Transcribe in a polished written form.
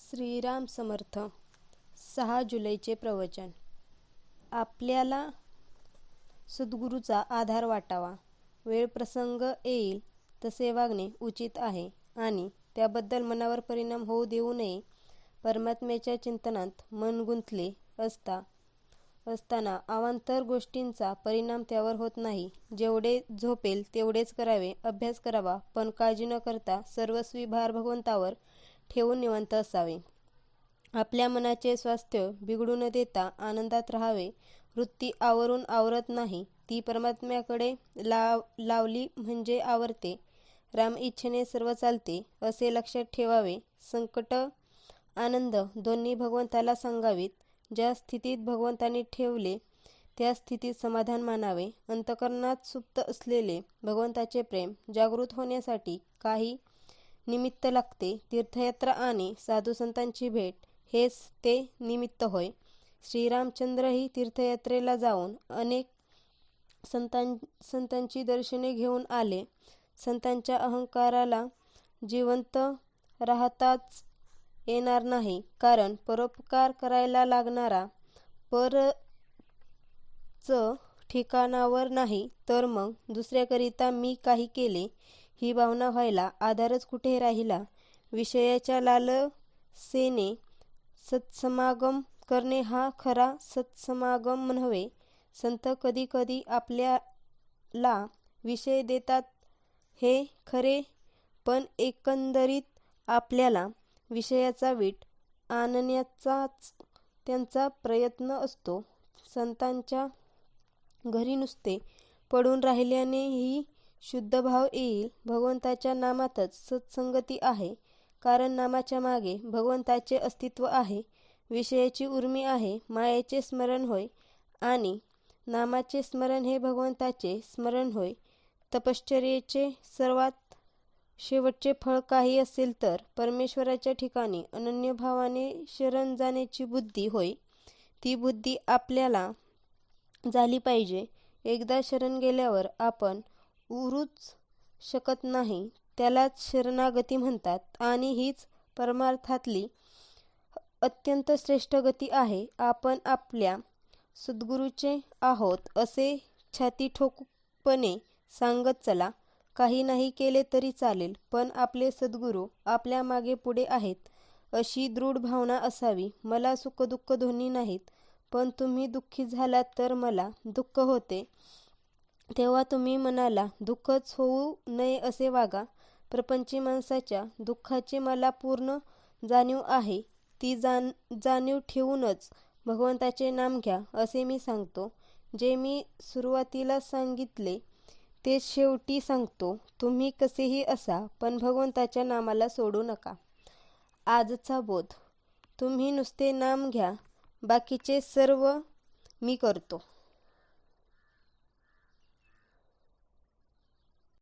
श्रीराम समर्थ. 6 जुलैचे प्रवचन. आपल्याला सद्गुरूचा आधार वाटावा, वेळ प्रसंग येईल तसे वागणे उचित आहे आणि त्याबद्दल मनावर परिणाम होऊ देऊ नये. परमात्म्याच्या चिंतनात मन गुंतले असताना अवांतर गोष्टींचा परिणाम त्यावर होत नाही. जेवढे झोपेल तेवढेच करावे, अभ्यास करावा, पण काळजी न करता सर्वस्वी भार भगवंतावर ठेवून निवांत असावे. आपल्या मनाचे स्वास्थ्य बिघडू न देता आनंदात राहावे. वृत्ती आवरून आवरत नाही, ती परमात्म्याकडे लावली म्हणजे आवरते. राम इच्छेने सर्व चालते असे लक्षात ठेवावे. संकट आनंद दोन्ही भगवंताला सांगावीत. ज्या स्थितीत भगवंताने ठेवले त्या स्थितीत समाधान मानावे. अंतःकरणात सुप्त असलेले भगवंताचे प्रेम जागृत होण्यासाठी काही निमित्त लागते. तीर्थयात्रा आणि साधुसंतांची भेट हेच ते निमित्त होय. श्रीरामचंद्रही तीर्थयात्रेला जाऊन अनेक संतांची दर्शने घेऊन आले. संतांच्या अहंकाराला जिवंत राहताच येणार नाही, कारण परोपकार करायला लागणारा परच ठिकाणावर नाही, तर मग दुसऱ्याकरिता मी काही केले ही भावना व्हायला आधारच कुठे राहिला. विषयाच्या लालसेने सत्समागम करणे हा खरा सत्समागम नव्हे. संत कधी कधी आपल्याला विषय देतात हे खरे, पण एकंदरीत आपल्याला विषयाचा वीट आणण्याचाच त्यांचा प्रयत्न असतो. संतांच्या घरी नुसते पडून राहिल्यानेही शुद्ध भाव येईल. भगवंताच्या नामातच सत्संगती आहे, कारण नामाच्या मागे भगवंताचे अस्तित्व आहे. विषयाची उर्मी आहे, मायेचे स्मरण होय, आणि नामाचे स्मरण हे भगवंताचे स्मरण होय. तपश्चर्येचे सर्वात शेवटचे फळ काही असेल तर परमेश्वराच्या ठिकाणी अनन्यभावाने शरण जाण्याची बुद्धी होय. ती बुद्धी आपल्याला झाली पाहिजे. एकदा शरण गेल्यावर आपण उरूच शकत नाही, त्यालाच शरणागती म्हणतात, आणि हीच परमार्थातली अत्यंत श्रेष्ठ गती आहे. आपण आपल्या सद्गुरूचे आहोत असे छाती ठोकपणे सांगत चला. काही नाही केले तरी चालेल, पण आपले सद्गुरू आपल्या मागे पुढे आहेत अशी दृढ भावना असावी. मला सुखदुःख दोन्ही नाहीत, पण तुम्ही दुःखी झालात तर मला दुःख होते, तेव्हा तुम्ही मनाला दुःखच होऊ नये असे वागा. प्रपंची माणसाच्या दुःखाची मला पूर्ण जाणीव आहे. ती जाणीव ठेवूनच भगवंताचे नाम घ्या असे मी सांगतो. जे मी सुरुवातीला सांगितले ते शेवटी सांगतो. तुम्ही कसेही असा, पण भगवंताच्या नामाला सोडू नका. आजचा बोध. तुम्ही नुसते नाम घ्या, बाकीचे सर्व मी करतो.